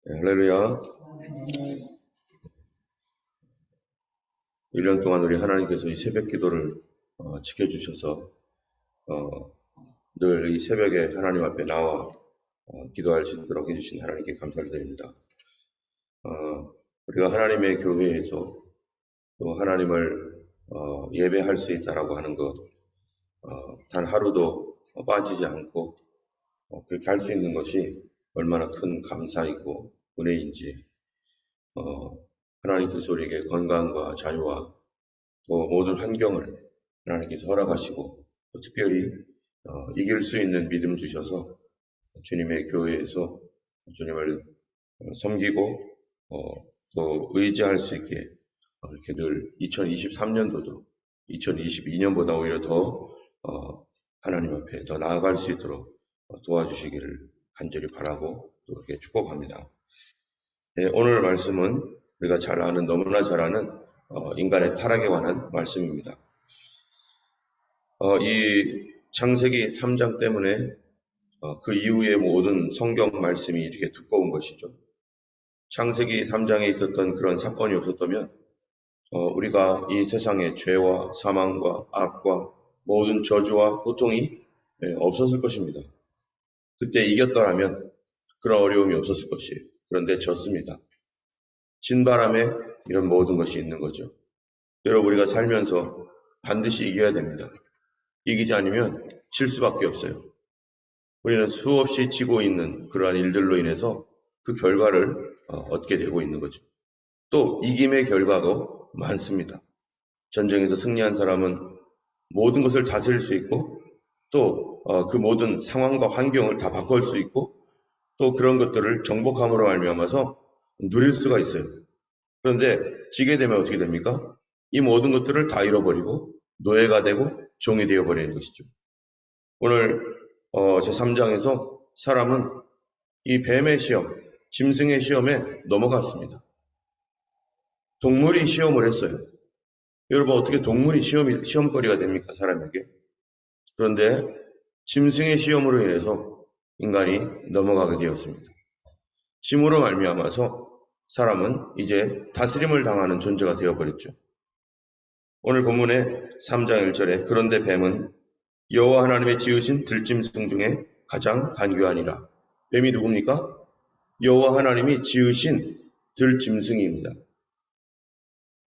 네, 할렐루야. 1년 동안 우리 하나님께서 이 새벽 기도를 지켜주셔서 늘 이 새벽에 하나님 앞에 나와 기도할 수 있도록 해주신 하나님께 감사를 드립니다. 우리가 하나님의 교회에서 또 하나님을 예배할 수 있다라고 하는 것, 단 하루도 빠지지 않고 그렇게 할 수 있는 것이 얼마나 큰 감사이고 은혜인지 하나님께서 우리에게 건강과 자유와 또 모든 환경을 하나님께서 허락하시고 또 특별히 이길 수 있는 믿음 주셔서 주님의 교회에서 주님을 섬기고 또 의지할 수 있게 이렇게 늘 2023년도도 2022년보다 오히려 더 하나님 앞에 더 나아갈 수 있도록 도와주시기를 간절히 바라고 또 그렇게 축복합니다. 네, 오늘 말씀은 우리가 잘 아는, 너무나 잘 아는 인간의 타락에 관한 말씀입니다. 이 창세기 3장 때문에 그 이후의 모든 성경 말씀이 이렇게 두꺼운 것이죠. 창세기 3장에 있었던 그런 사건이 없었다면 우리가 이 세상의 죄와 사망과 악과 모든 저주와 고통이 없었을 것입니다. 그때 이겼더라면 그런 어려움이 없었을 것이에요. 그런데 졌습니다. 진바람에 이런 모든 것이 있는 거죠. 여러분, 우리가 살면서 반드시 이겨야 됩니다. 이기지 않으면 질 수밖에 없어요. 우리는 수없이 지고 있는 그러한 일들로 인해서 그 결과를 얻게 되고 있는 거죠. 또 이김의 결과가 많습니다. 전쟁에서 승리한 사람은 모든 것을 다스릴 수 있고 또 그 모든 상황과 환경을 다 바꿀 수 있고 또 그런 것들을 정복함으로 말미암아서 누릴 수가 있어요. 그런데 지게 되면 어떻게 됩니까? 이 모든 것들을 다 잃어버리고 노예가 되고 종이 되어버리는 것이죠. 오늘 제3장에서 사람은 이 뱀의 시험, 짐승의 시험에 넘어갔습니다. 동물이 시험을 했어요. 여러분, 어떻게 동물이 시험거리가 됩니까? 사람에게. 그런데 짐승의 시험으로 인해서 인간이 넘어가게 되었습니다. 짐으로 말미암아서 사람은 이제 다스림을 당하는 존재가 되어버렸죠. 오늘 본문의 3장 1절에 그런데 뱀은 여호와 하나님의 지으신 들짐승 중에 가장 간교하니라. 뱀이 누굽니까? 여호와 하나님이 지으신 들짐승입니다.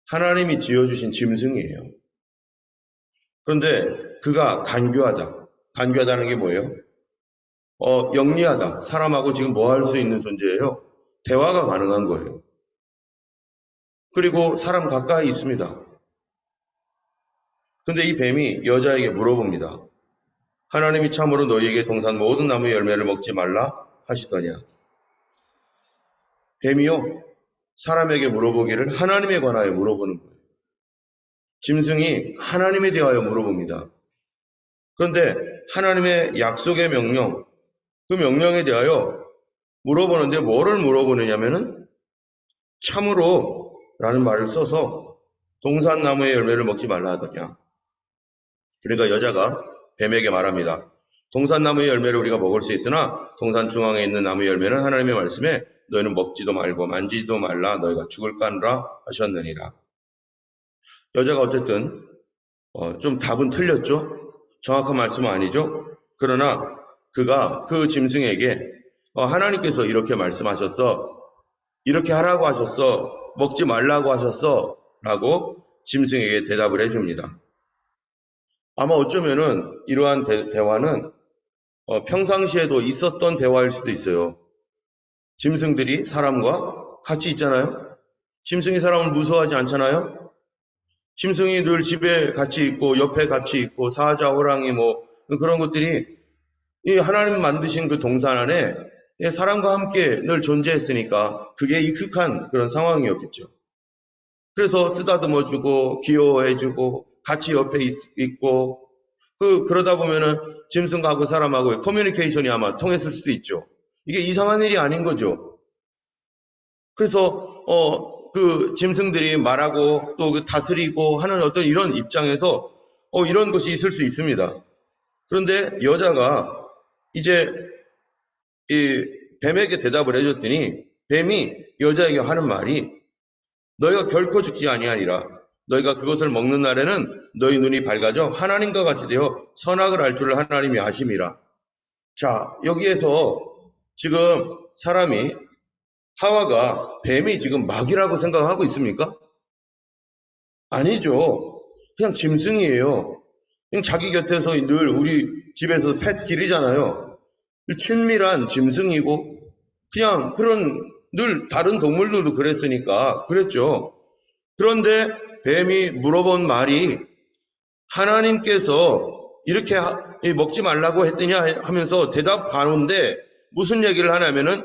하나님이 지어주신 짐승이에요. 그런데 그가 간교하다. 간교하다는 게 뭐예요? 영리하다. 사람하고 지금 뭐 할 수 있는 존재예요? 대화가 가능한 거예요. 그리고 사람 가까이 있습니다. 근데 이 뱀이 여자에게 물어봅니다. 하나님이 참으로 너희에게 동산 모든 나무의 열매를 먹지 말라 하시더냐. 뱀이요, 사람에게 물어보기를 하나님에 관하여 물어보는 거예요. 짐승이 하나님에 대하여 물어봅니다. 그런데 하나님의 약속의 명령, 그 명령에 대하여 물어보는데 뭐를 물어보느냐면은 참으로 라는 말을 써서 동산나무의 열매를 먹지 말라 하더냐. 그러니까 여자가 뱀에게 말합니다. 동산나무의 열매를 우리가 먹을 수 있으나 동산 중앙에 있는 나무의 열매는 하나님의 말씀에 너희는 먹지도 말고 만지지도 말라 너희가 죽을까느라 하셨느니라. 여자가 어쨌든 좀 답은 틀렸죠. 정확한 말씀은 아니죠. 그러나 그가 그 짐승에게 하나님께서 이렇게 말씀하셨어. 이렇게 하라고 하셨어. 먹지 말라고 하셨어. 라고 짐승에게 대답을 해줍니다. 아마 어쩌면은 이러한 대화는 평상시에도 있었던 대화일 수도 있어요. 짐승들이 사람과 같이 있잖아요. 짐승이 사람을 무서워하지 않잖아요. 짐승이 늘 집에 같이 있고 옆에 같이 있고 사자, 호랑이 뭐 그런 것들이 이 하나님 만드신 그 동산 안에 사람과 함께 늘 존재했으니까 그게 익숙한 그런 상황이었겠죠. 그래서 쓰다듬어주고 귀여워해주고 같이 옆에 있고 그러다 보면은 짐승하고 사람하고 커뮤니케이션이 아마 통했을 수도 있죠. 이게 이상한 일이 아닌 거죠. 그래서 그 짐승들이 말하고 또 그 다스리고 하는 어떤 이런 입장에서 이런 것이 있을 수 있습니다. 그런데 여자가 이제 이 뱀에게 대답을 해줬더니 뱀이 여자에게 하는 말이 너희가 결코 죽지 아니하리라. 너희가 그것을 먹는 날에는 너희 눈이 밝아져 하나님과 같이 되어 선악을 알 줄을 하나님이 아심이라. 자, 여기에서 지금 사람이 하와가 뱀이 지금 마귀라고 생각하고 있습니까? 아니죠. 그냥 짐승이에요. 그냥 자기 곁에서 늘 우리 집에서 펫 기르잖아요. 친밀한 짐승이고 그냥 그런 늘 다른 동물들도 그랬으니까 그랬죠. 그런데 뱀이 물어본 말이 하나님께서 이렇게 먹지 말라고 했더냐 하면서 대답하는데 무슨 얘기를 하냐면은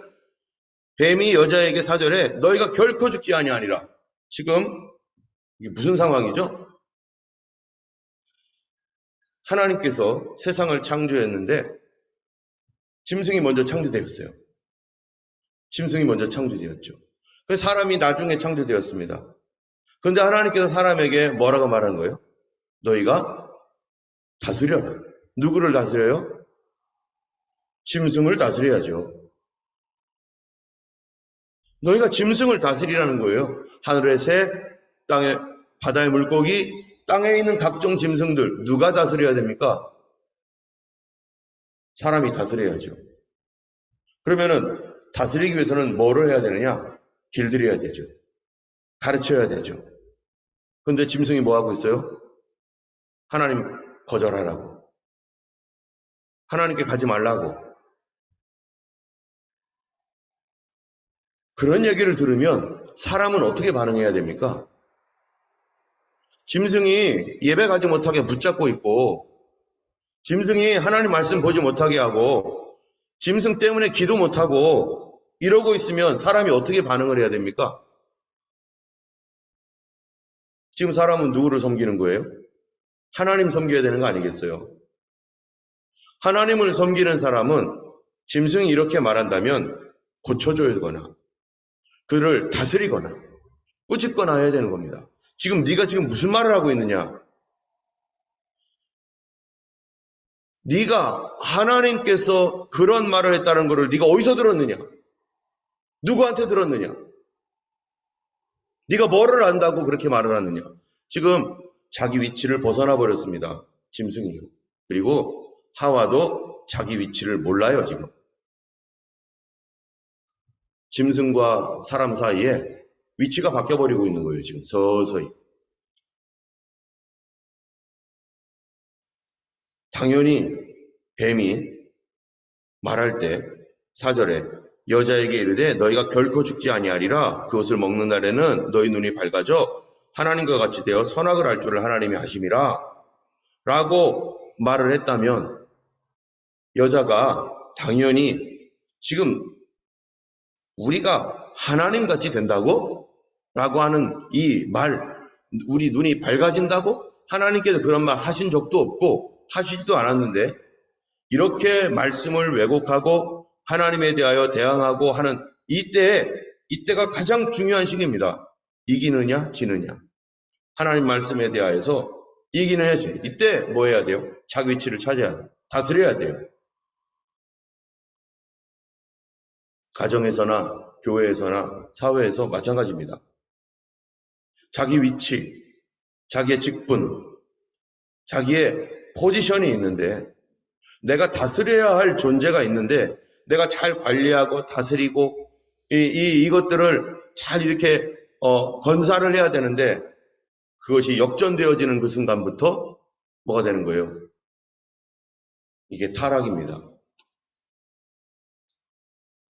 뱀이 여자에게 4절에 너희가 결코 죽지 아니하리라. 지금 이게 무슨 상황이죠? 하나님께서 세상을 창조했는데 짐승이 먼저 창조되었어요. 짐승이 먼저 창조되었죠. 그래서 사람이 나중에 창조되었습니다. 그런데 하나님께서 사람에게 뭐라고 말하는 거예요? 너희가 다스려라. 누구를 다스려요? 짐승을 다스려야죠. 너희가 짐승을 다스리라는 거예요. 하늘의 새, 땅의 바다의 물고기, 땅에 있는 각종 짐승들 누가 다스려야 됩니까? 사람이 다스려야죠. 그러면은 다스리기 위해서는 뭐를 해야 되느냐? 길들여야 되죠. 가르쳐야 되죠. 그런데 짐승이 뭐 하고 있어요? 하나님 거절하라고. 하나님께 가지 말라고. 그런 얘기를 들으면 사람은 어떻게 반응해야 됩니까? 짐승이 예배 가지 못하게 붙잡고 있고 짐승이 하나님 말씀 보지 못하게 하고 짐승 때문에 기도 못하고 이러고 있으면 사람이 어떻게 반응을 해야 됩니까? 지금 사람은 누구를 섬기는 거예요? 하나님 섬겨야 되는 거 아니겠어요? 하나님을 섬기는 사람은 짐승이 이렇게 말한다면 고쳐줘야거나 그를 다스리거나 꾸짖거나 해야 되는 겁니다. 지금 네가 지금 무슨 말을 하고 있느냐? 네가 하나님께서 그런 말을 했다는 것을 네가 어디서 들었느냐? 누구한테 들었느냐? 네가 뭐를 안다고 그렇게 말을 하느냐? 지금 자기 위치를 벗어나 버렸습니다. 짐승이요. 그리고 하와도 자기 위치를 몰라요, 지금. 짐승과 사람 사이에 위치가 바뀌어버리고 있는 거예요, 지금 서서히. 당연히 뱀이 말할 때 4절에 여자에게 이르되 너희가 결코 죽지 아니하리라. 그것을 먹는 날에는 너희 눈이 밝아져 하나님과 같이 되어 선악을 알 줄을 하나님이 하심이라. 라고 말을 했다면 여자가 당연히 지금 우리가 하나님같이 된다고? 라고 하는 이 말, 우리 눈이 밝아진다고? 하나님께서 그런 말 하신 적도 없고 하시지도 않았는데 이렇게 말씀을 왜곡하고 하나님에 대하여 대항하고 하는 이때가 가장 중요한 시기입니다. 이기느냐 지느냐. 하나님 말씀에 대하여서 이기느냐 지느냐. 이때 뭐 해야 돼요? 자기 위치를 찾아야 돼요. 다스려야 돼요. 가정에서나 교회에서나 사회에서 마찬가지입니다. 자기 위치, 자기의 직분, 자기의 포지션이 있는데 내가 다스려야 할 존재가 있는데 내가 잘 관리하고 다스리고 이것들을 잘 이렇게 건사를 해야 되는데 그것이 역전되어지는 그 순간부터 뭐가 되는 거예요? 이게 타락입니다.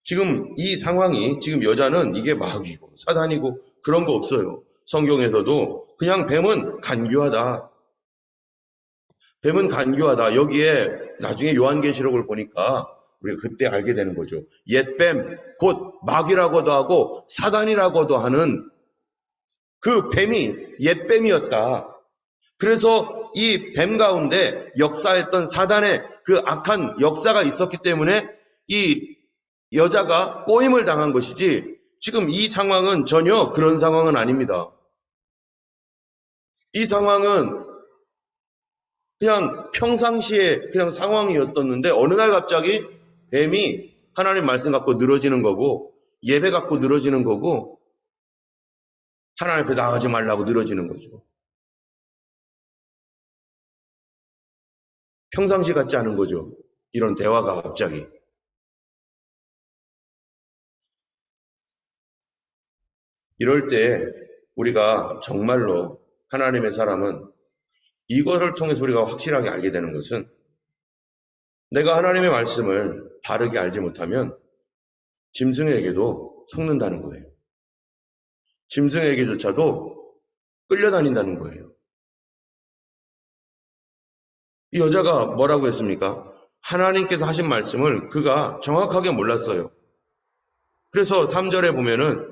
지금 이 상황이 지금 여자는 이게 마귀고 사단이고 그런 거 없어요. 성경에서도 그냥 뱀은 간교하다. 뱀은 간교하다. 여기에 나중에 요한계시록을 보니까 우리가 그때 알게 되는 거죠. 옛뱀, 곧 마귀라고도 하고 사단이라고도 하는 그 뱀이 옛뱀이었다. 그래서 이 뱀 가운데 역사했던 사단의 그 악한 역사가 있었기 때문에 이 여자가 꼬임을 당한 것이지 지금 이 상황은 전혀 그런 상황은 아닙니다. 이 상황은 그냥 평상시에 그냥 상황이었었는데 어느 날 갑자기 뱀이 하나님 말씀 갖고 늘어지는 거고 예배 갖고 늘어지는 거고 하나님 앞에 나가지 말라고 늘어지는 거죠. 평상시 같지 않은 거죠. 이런 대화가 갑자기. 이럴 때 우리가 정말로 하나님의 사람은 이거를 통해서 우리가 확실하게 알게 되는 것은 내가 하나님의 말씀을 바르게 알지 못하면 짐승에게도 속는다는 거예요. 짐승에게조차도 끌려다닌다는 거예요. 이 여자가 뭐라고 했습니까? 하나님께서 하신 말씀을 그가 정확하게 몰랐어요. 그래서 3절에 보면은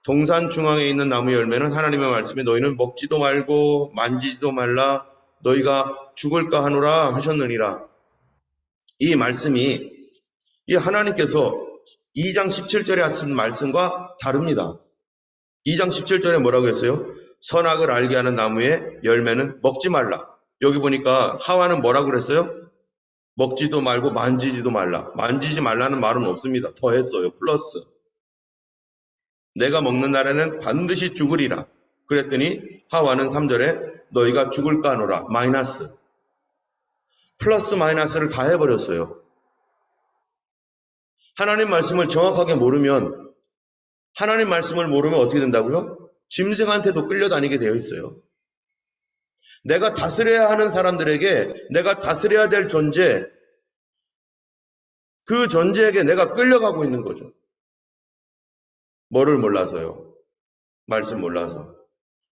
동산 중앙에 있는 나무 열매는 하나님의 말씀에 너희는 먹지도 말고 만지지도 말라 너희가 죽을까 하노라 하셨느니라. 이 말씀이 이 하나님께서 2장 17절에 하신 말씀과 다릅니다. 2장 17절에 뭐라고 했어요? 선악을 알게 하는 나무의 열매는 먹지 말라. 여기 보니까 하와는 뭐라고 그랬어요? 먹지도 말고 만지지도 말라. 만지지 말라는 말은 없습니다. 더했어요. 플러스. 내가 먹는 날에는 반드시 죽으리라. 그랬더니 하와는 3절에 너희가 죽을까 하노라. 마이너스. 플러스 마이너스를 다 해버렸어요. 하나님 말씀을 정확하게 모르면 하나님 말씀을 모르면 어떻게 된다고요? 짐승한테도 끌려다니게 되어 있어요. 내가 다스려야 하는 사람들에게 내가 다스려야 될 존재, 그 존재에게 내가 끌려가고 있는 거죠. 뭐를 몰라서요? 말씀 몰라서.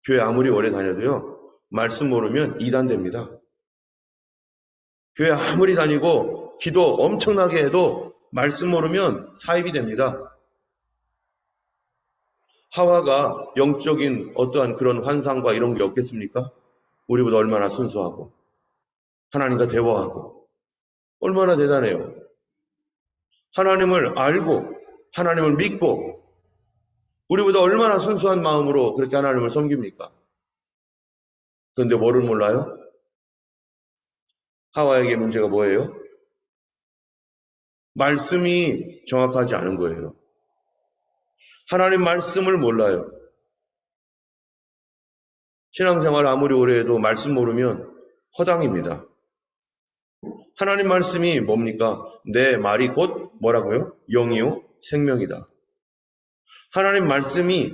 교회 아무리 오래 다녀도요, 말씀 모르면 이단됩니다. 교회 아무리 다니고 기도 엄청나게 해도 말씀 모르면 사입이 됩니다. 하와가 영적인 어떠한 그런 환상과 이런 게 없겠습니까? 우리보다 얼마나 순수하고 하나님과 대화하고 얼마나 대단해요. 하나님을 알고 하나님을 믿고 우리보다 얼마나 순수한 마음으로 그렇게 하나님을 섬깁니까? 그런데 뭐를 몰라요? 하와에게 문제가 뭐예요? 말씀이 정확하지 않은 거예요. 하나님 말씀을 몰라요. 신앙생활 아무리 오래 해도 말씀 모르면 허당입니다. 하나님 말씀이 뭡니까? 내 말이 곧 뭐라고요? 영이요? 생명이다. 하나님 말씀이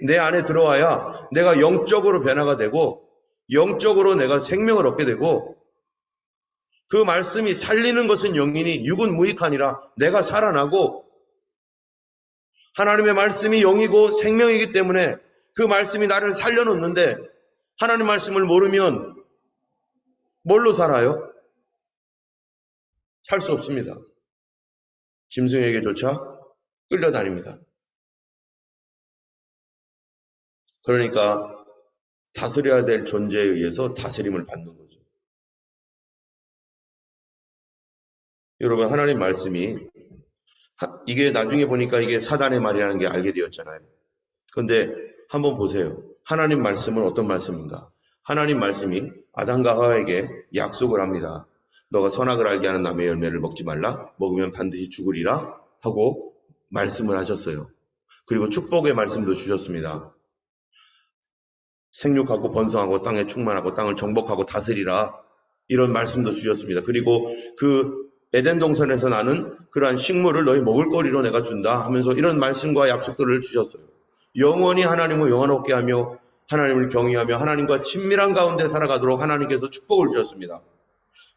내 안에 들어와야 내가 영적으로 변화가 되고 영적으로 내가 생명을 얻게 되고 그 말씀이 살리는 것은 영이니 육은 무익하니라. 내가 살아나고 하나님의 말씀이 영이고 생명이기 때문에 그 말씀이 나를 살려놓는데 하나님 말씀을 모르면 뭘로 살아요? 살 수 없습니다. 짐승에게조차 끌려다닙니다. 그러니까 다스려야 될 존재에 의해서 다스림을 받는 거죠. 여러분 하나님 말씀이 이게 나중에 보니까 이게 사단의 말이라는 게 알게 되었잖아요. 그런데 한번 보세요. 하나님 말씀은 어떤 말씀인가? 하나님 말씀이 아담과 하와에게 약속을 합니다. 너가 선악을 알게 하는 나무의 열매를 먹지 말라. 먹으면 반드시 죽으리라 하고 말씀을 하셨어요. 그리고 축복의 말씀도 주셨습니다. 생육하고 번성하고 땅에 충만하고 땅을 정복하고 다스리라 이런 말씀도 주셨습니다. 그리고 그 에덴 동산에서 나는 그러한 식물을 너희 먹을 거리로 내가 준다 하면서 이런 말씀과 약속들을 주셨어요. 영원히 하나님을 영원롭게 하며 하나님을 경외하며 하나님과 친밀한 가운데 살아가도록 하나님께서 축복을 주셨습니다.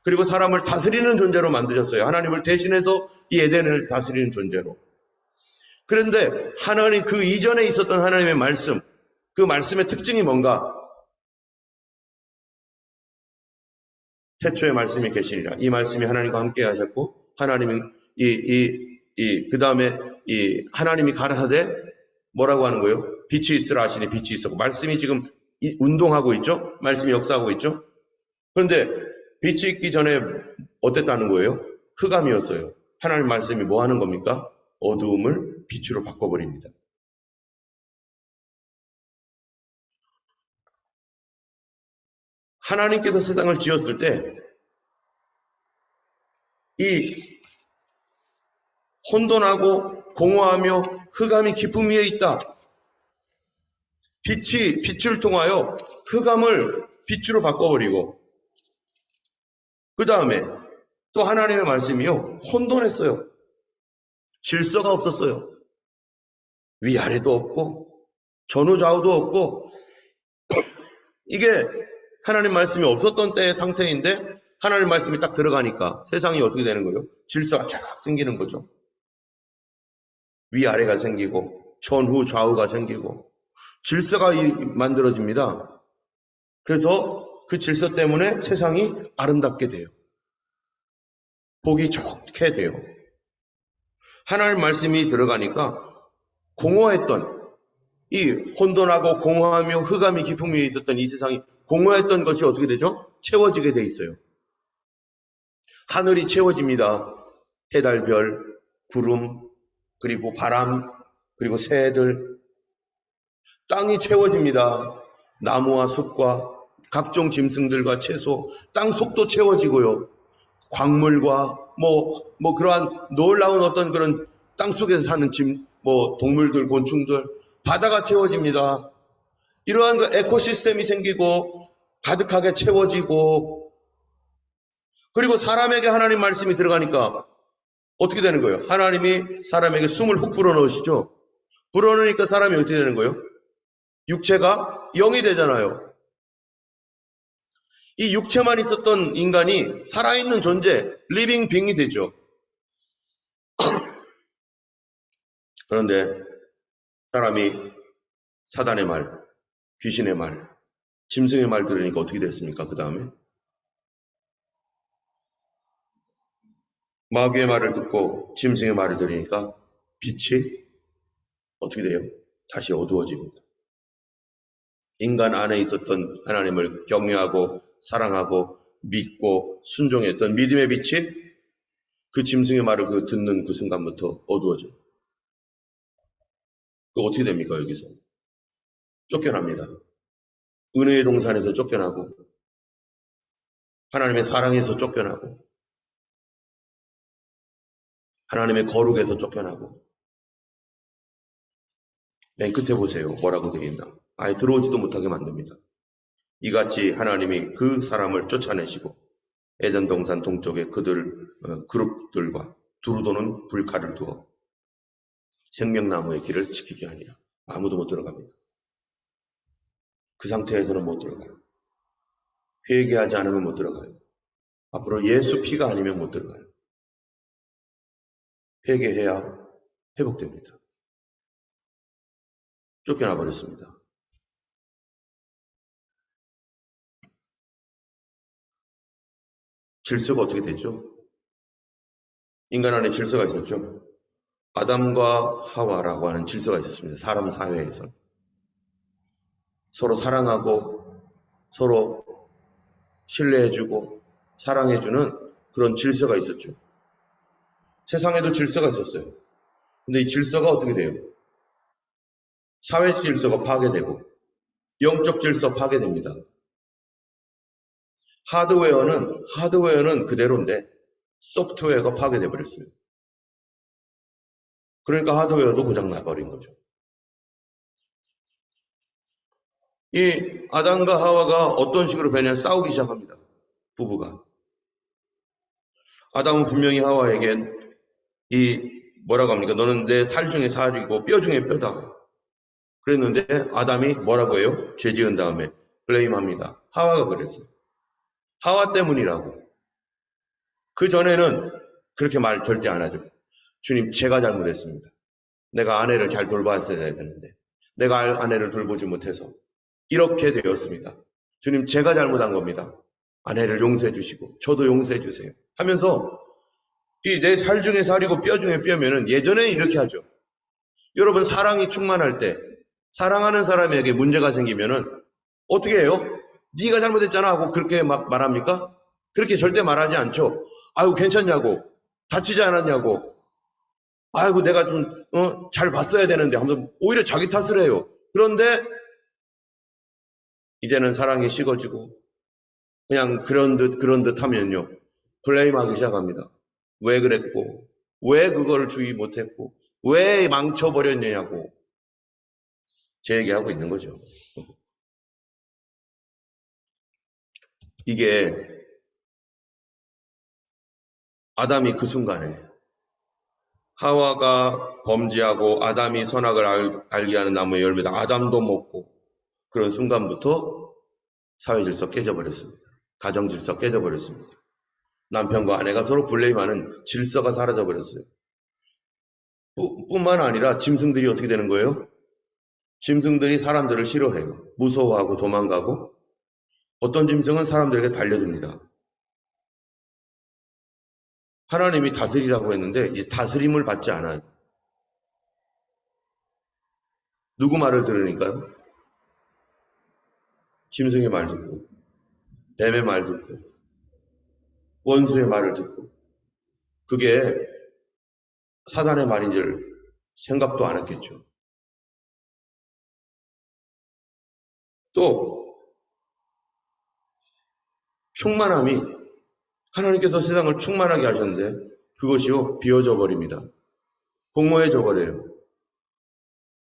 그리고 사람을 다스리는 존재로 만드셨어요. 하나님을 대신해서 이 에덴을 다스리는 존재로. 그런데 하나님 그 이전에 있었던 하나님의 말씀, 그 말씀의 특징이 뭔가? 태초에 말씀이 계시니라. 이 말씀이 하나님과 함께 하셨고 하나님이 그 다음에 하나님이 가라사대 뭐라고 하는 거예요? 빛이 있으라 하시니 빛이 있었고 말씀이 지금 운동하고 있죠? 말씀이 역사하고 있죠? 그런데 빛이 있기 전에 어땠다는 거예요? 흑암이었어요. 하나님 말씀이 뭐 하는 겁니까? 어두움을 빛으로 바꿔버립니다. 하나님께서 세상을 지었을 때 이 혼돈하고 공허하며 흑암이 깊음 위에 있다. 빛이 빛을 통하여 흑암을 빛으로 바꿔버리고, 그 다음에 또 하나님의 말씀이요, 혼돈했어요. 질서가 없었어요. 위아래도 없고 전후좌우도 없고, 이게 하나님 말씀이 없었던 때의 상태인데 하나님 말씀이 딱 들어가니까 세상이 어떻게 되는 거예요? 질서가 쫙 생기는 거죠. 위아래가 생기고 전후좌우가 생기고 질서가 만들어집니다. 그래서 그 질서 때문에 세상이 아름답게 돼요. 보기 좋게 돼요. 하나님 말씀이 들어가니까 공허했던, 이 혼돈하고 공허하며 흑암이 깊음 위에 있었던 이 세상이, 공허했던 것이 어떻게 되죠? 채워지게 돼 있어요. 하늘이 채워집니다. 해, 달, 별, 구름, 그리고 바람, 그리고 새들. 땅이 채워집니다. 나무와 숲과 각종 짐승들과 채소, 땅 속도 채워지고요. 광물과 그러한 놀라운 어떤 그런 땅 속에서 사는 동물들, 곤충들, 바다가 채워집니다. 이러한 그 에코시스템이 생기고 가득하게 채워지고, 그리고 사람에게 하나님 말씀이 들어가니까 어떻게 되는 거예요? 하나님이 사람에게 숨을 훅 불어넣으시죠. 불어넣으니까 사람이 어떻게 되는 거예요? 육체가 영이 되잖아요. 이 육체만 있었던 인간이 살아있는 존재, 리빙 빙이 되죠. 그런데 사람이 사단의 말, 귀신의 말, 짐승의 말 들으니까 어떻게 됐습니까? 그 다음에 마귀의 말을 듣고 짐승의 말을 들으니까 빛이 어떻게 돼요? 다시 어두워집니다. 인간 안에 있었던 하나님을 경외하고 사랑하고 믿고 순종했던 믿음의 빛이 그 짐승의 말을 듣는 그 순간부터 어두워져요. 그 어떻게 됩니까? 여기서 쫓겨납니다. 은혜의 동산에서 쫓겨나고, 하나님의 사랑에서 쫓겨나고, 하나님의 거룩에서 쫓겨나고. 맨 끝에 보세요. 뭐라고 되어 있나? 아예 들어오지도 못하게 만듭니다. 이같이 하나님이 그 사람을 쫓아내시고 에덴 동산 동쪽에 그룹들과 두루 도는 불칼을 두어 생명나무의 길을 지키게 하니라. 아무도 못 들어갑니다. 그 상태에서는 못 들어가요. 회개하지 않으면 못 들어가요. 앞으로 예수 피가 아니면 못 들어가요. 회개해야 회복됩니다. 쫓겨나 버렸습니다. 질서가 어떻게 됐죠? 인간 안에 질서가 있었죠. 아담과 하와라고 하는 질서가 있었습니다. 사람 사회에서. 서로 사랑하고 서로 신뢰해주고 사랑해주는 그런 질서가 있었죠. 세상에도 질서가 있었어요. 근데 이 질서가 어떻게 돼요? 사회 질서가 파괴되고 영적 질서 파괴됩니다. 하드웨어는 그대로인데 소프트웨어가 파괴돼 버렸어요. 그러니까 하드웨어도 고장 나버린 거죠. 이 아담과 하와가 어떤 식으로 변해 싸우기 시작합니다. 부부가. 아담은 분명히 하와에겐 뭐라고 합니까? 너는 내 살 중에 살이고 뼈 중에 뼈다. 그랬는데 아담이 뭐라고 해요? 죄 지은 다음에 블레임합니다. 하와가 그랬어요. 하와 때문이라고. 그 전에는 그렇게 말 절대 안 하죠. 주님, 제가 잘못했습니다. 내가 아내를 잘 돌봐야 되는데 내가 아내를 돌보지 못해서 이렇게 되었습니다. 주님, 제가 잘못한 겁니다. 아내를 용서해 주시고 저도 용서해 주세요 하면서, 이 내 살 중에 살이고 뼈 중에 뼈면은 예전에 이렇게 하죠. 여러분, 사랑이 충만할 때 사랑하는 사람에게 문제가 생기면은 어떻게 해요? 네가 잘못했잖아 하고 그렇게 막 말합니까? 그렇게 절대 말하지 않죠. 아이고 괜찮냐고, 다치지 않았냐고, 아이고 내가 좀 잘 봤어야 되는데 하면서 오히려 자기 탓을 해요. 그런데 이제는 사랑이 식어지고 그냥 그런 듯 하면요, 블레임하기 시작합니다. 왜 그랬고 왜 그걸 주의 못했고 왜 망쳐버렸느냐고 제 얘기하고 있는 거죠. 이게 아담이 그 순간에 하와가 범죄하고 아담이 선악을 알게 하는 나무의 열매다 아담도 먹고 그런 순간부터 사회질서 깨져버렸습니다. 가정질서 깨져버렸습니다. 남편과 아내가 서로 블레임하는 질서가 사라져버렸어요. 뿐만 아니라 짐승들이 어떻게 되는 거예요? 짐승들이 사람들을 싫어해요. 무서워하고 도망가고 어떤 짐승은 사람들에게 달려듭니다. 하나님이 다스리라고 했는데 이 다스림을 받지 않아요. 누구 말을 들으니까요? 짐승의 말 듣고 뱀의 말 듣고 원수의 말을 듣고 그게 사단의 말인 줄 생각도 안 했겠죠. 또 충만함이 하나님께서 세상을 충만하게 하셨는데 그것이요 비어져 버립니다. 공허해져 버려요.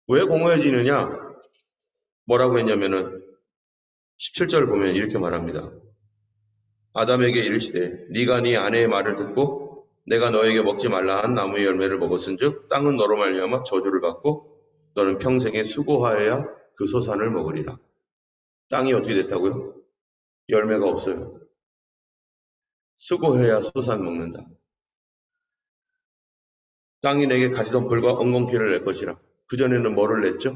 왜 공허해지느냐? 뭐라고 했냐면은 17절 보면 이렇게 말합니다. 아담에게 이르시되 네가 네 아내의 말을 듣고 내가 너에게 먹지 말라 한 나무의 열매를 먹었은즉 땅은 너로 말미암아 저주를 받고 너는 평생에 수고하여야 그 소산을 먹으리라. 땅이 어떻게 됐다고요? 열매가 없어요. 수고해야 소산 먹는다. 땅이 내게 가시던 벌과 엉겅퀴를 낼 것이라. 그전에는 뭐를 냈죠?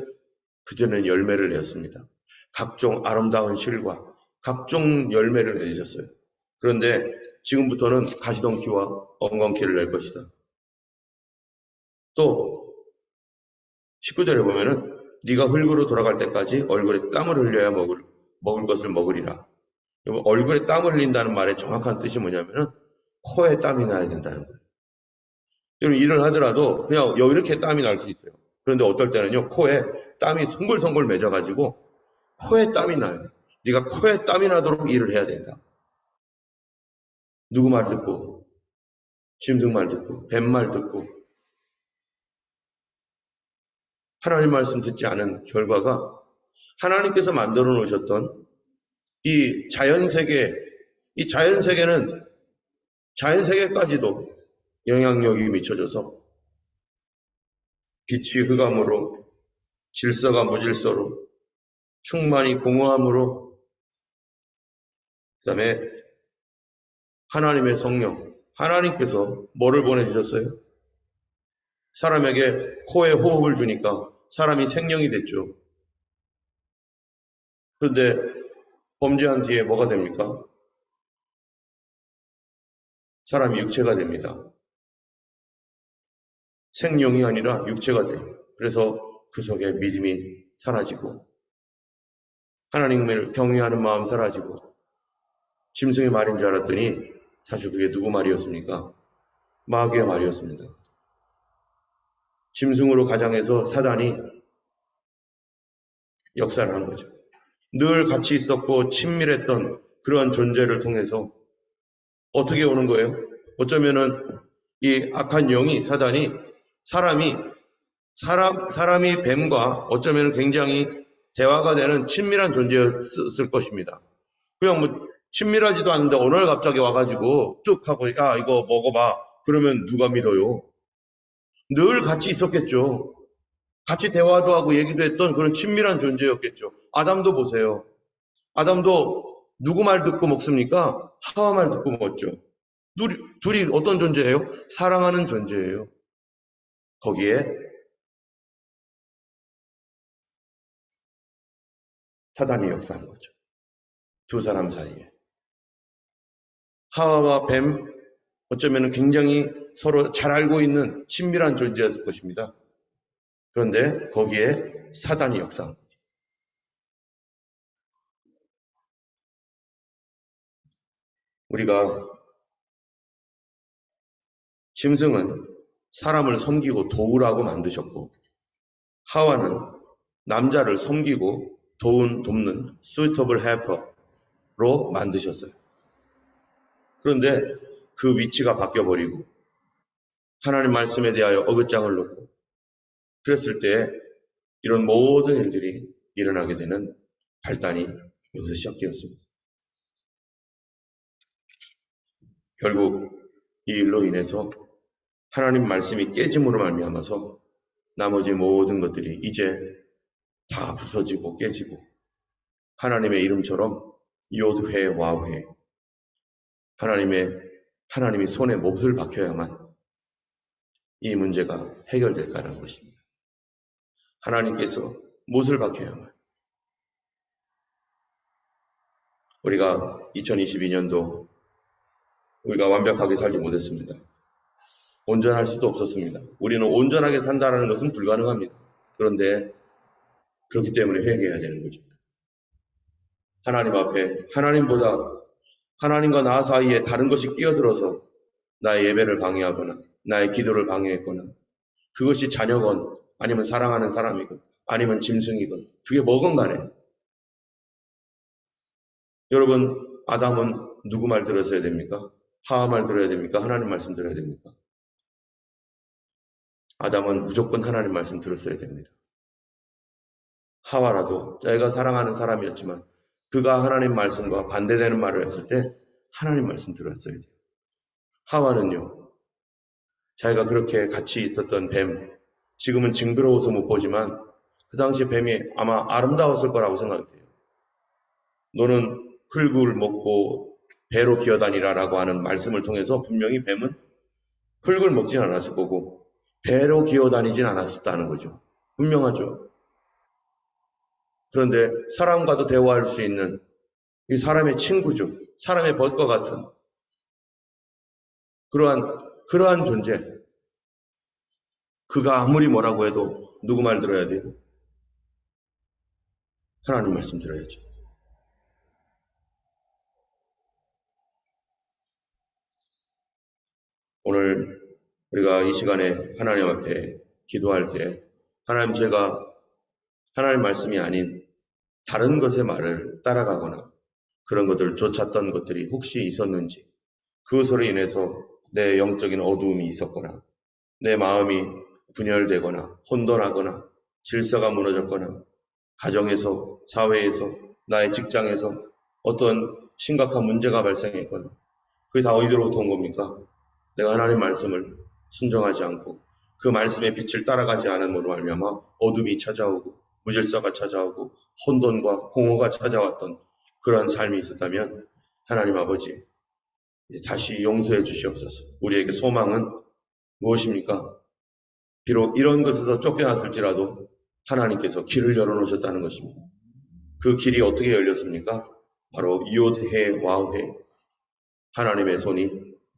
그전에는 열매를 내었습니다. 각종 아름다운 실과 각종 열매를 내셨어요. 그런데 지금부터는 가시덩키와 엉겅퀴를 낼 것이다. 또 19절에 보면은 네가 흙으로 돌아갈 때까지 얼굴에 땀을 흘려야 먹을 것을 먹으리라. 얼굴에 땀을 흘린다는 말의 정확한 뜻이 뭐냐면은 코에 땀이 나야 된다는 거예요. 여러분 일을 하더라도 그냥 이렇게 땀이 날 수 있어요. 그런데 어떨 때는요 코에 땀이 송글송글 맺어가지고 코에 땀이 나요. 네가 코에 땀이 나도록 일을 해야 된다. 누구 말 듣고 짐승 말 듣고 뱀 말 듣고 하나님 말씀 듣지 않은 결과가 하나님께서 만들어 놓으셨던 이 자연세계, 이 자연세계는 자연세계까지도 영향력이 미쳐져서 빛이 흑암으로 질서가 무질서로 충만이 공허함으로 그 다음에 하나님의 성령, 하나님께서 뭐를 보내주셨어요? 사람에게 코에 호흡을 주니까 사람이 생명이 됐죠. 그런데 범죄한 뒤에 뭐가 됩니까? 사람이 육체가 됩니다. 생명이 아니라 육체가 돼요. 그래서 그 속에 믿음이 사라지고 하나님을 경외하는 마음 사라지고 짐승의 말인 줄 알았더니 사실 그게 누구 말이었습니까? 마귀의 말이었습니다. 짐승으로 가장해서 사단이 역사를 한 거죠. 늘 같이 있었고 친밀했던 그러한 존재를 통해서 어떻게 오는 거예요? 어쩌면은 이 악한 영이 사단이 사람이 뱀과 어쩌면 굉장히 대화가 되는 친밀한 존재였을 것입니다. 그냥 뭐 친밀하지도 않은데 어느 날 갑자기 와가지고 뚝 하고 야 이거 먹어봐. 그러면 누가 믿어요? 늘 같이 있었겠죠. 같이 대화도 하고 얘기도 했던 그런 친밀한 존재였겠죠. 아담도 보세요. 아담도 누구 말 듣고 먹습니까? 하와 말 듣고 먹었죠. 둘이 어떤 존재예요? 사랑하는 존재예요. 거기에 사단이 역사한 거죠. 두 사람 사이에. 하와와 뱀, 어쩌면 굉장히 서로 잘 알고 있는 친밀한 존재였을 것입니다. 그런데 거기에 사단이 역사한 거죠. 우리가 짐승은 사람을 섬기고 도우라고 만드셨고 하와는 남자를 섬기고 돕는 suitable helper로 만드셨어요. 그런데 그 위치가 바뀌어버리고 하나님 말씀에 대하여 어긋장을 놓고 그랬을 때 이런 모든 일들이 일어나게 되는 발단이 여기서 시작되었습니다. 결국 이 일로 인해서 하나님 말씀이 깨짐으로 말미암아서 나머지 모든 것들이 이제 다 부서지고 깨지고 하나님의 이름처럼 요드회 와회 하나님이 손에 못을 박혀야만 이 문제가 해결될까라는 것입니다. 하나님께서 못을 박혀야만. 우리가 2022년도 우리가 완벽하게 살지 못했습니다. 온전할 수도 없었습니다. 우리는 온전하게 산다는 것은 불가능합니다. 그런데 그렇기 때문에 회개해야 되는 거죠. 하나님 앞에 하나님과 나 사이에 다른 것이 끼어들어서 나의 예배를 방해하거나 나의 기도를 방해했거나 그것이 자녀건 아니면 사랑하는 사람이건 아니면 짐승이건 그게 뭐건 간에 여러분 아담은 누구 말 들었어야 됩니까? 하와 말 들어야 됩니까? 하나님 말씀 들어야 됩니까? 아담은 무조건 하나님 말씀 들었어야 됩니다. 하와라도 자기가 사랑하는 사람이었지만 그가 하나님 말씀과 반대되는 말을 했을 때 하나님 말씀 들었어야 돼요. 하와는요. 자기가 그렇게 같이 있었던 뱀, 지금은 징그러워서 못 보지만 그 당시 뱀이 아마 아름다웠을 거라고 생각돼요. 너는 흙을 먹고 배로 기어다니라라고 하는 말씀을 통해서 분명히 뱀은 흙을 먹진 않았을 거고 배로 기어다니진 않았었다는 거죠. 분명하죠. 그런데 사람과도 대화할 수 있는 이 사람의 친구죠. 사람의 벗과 같은 그러한 존재. 그가 아무리 뭐라고 해도 누구 말 들어야 돼요? 하나님 말씀 들어야죠. 오늘 우리가 이 시간에 하나님 앞에 기도할 때 하나님 제가 하나님 말씀이 아닌 다른 것의 말을 따라가거나 그런 것들을 쫓았던 것들이 혹시 있었는지 그것으로 인해서 내 영적인 어두움이 있었거나 내 마음이 분열되거나 혼돈하거나 질서가 무너졌거나 가정에서 사회에서 나의 직장에서 어떤 심각한 문제가 발생했거나 그게 다 어디로부터 온 겁니까? 내가 하나님 말씀을 순종하지 않고 그 말씀의 빛을 따라가지 않음으로 말미암아 어둠이 찾아오고 무질서가 찾아오고 혼돈과 공허가 찾아왔던 그러한 삶이 있었다면 하나님 아버지 다시 용서해 주시옵소서. 우리에게 소망은 무엇입니까? 비록 이런 것에서 쫓겨났을지라도 하나님께서 길을 열어놓으셨다는 것입니다. 그 길이 어떻게 열렸습니까? 바로 이옷해 와우해 하나님의 손이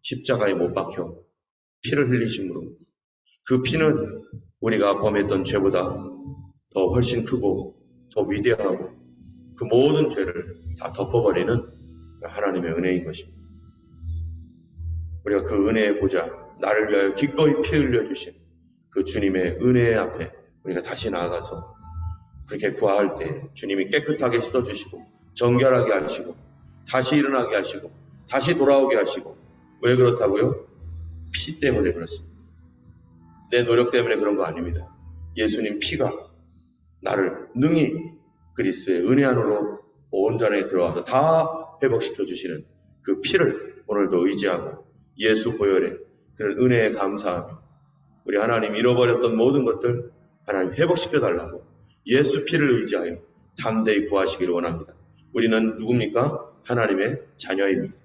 십자가에 못 박혀 피를 흘리심으로 그 피는 우리가 범했던 죄보다 더 훨씬 크고 더 위대하고 그 모든 죄를 다 덮어버리는 하나님의 은혜인 것입니다. 우리가 그 은혜의 보좌, 나를 위하여 기꺼이 피 흘려주신 그 주님의 은혜 앞에 우리가 다시 나아가서 그렇게 구할 때 주님이 깨끗하게 씻어주시고 정결하게 하시고 다시 일어나게 하시고 다시 돌아오게 하시고 왜 그렇다고요? 피 때문에 그렇습니다. 내 노력 때문에 그런 거 아닙니다. 예수님 피가 나를 능히 그리스도의 은혜 안으로 온전히 들어와서 다 회복시켜 주시는 그 피를 오늘도 의지하고 예수 보혈의 그런 은혜에 감사하며 우리 하나님 잃어버렸던 모든 것들 하나님 회복시켜 달라고 예수 피를 의지하여 담대히 구하시기를 원합니다. 우리는 누굽니까? 하나님의 자녀입니다.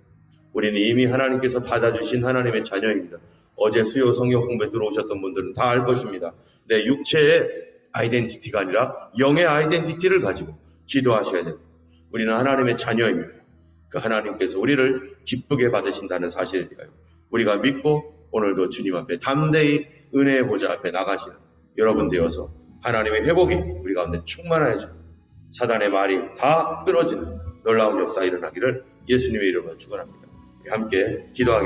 우리는 이미 하나님께서 받아주신 하나님의 자녀입니다. 어제 수요 성경 공부에 들어오셨던 분들은 다 알 것입니다. 내 육체의 아이덴티티가 아니라 영의 아이덴티티를 가지고 기도하셔야 됩니다. 우리는 하나님의 자녀입니다. 그 하나님께서 우리를 기쁘게 받으신다는 사실에 대하여 우리가 믿고 오늘도 주님 앞에 담대히 은혜의 보좌 앞에 나가시는 여러분 되어서 하나님의 회복이 우리 가운데 충만하여 주고 사단의 말이 다 끊어지는 놀라운 역사 일어나기를 예수님의 이름으로 축원합니다. 함께 기도하겠습니다.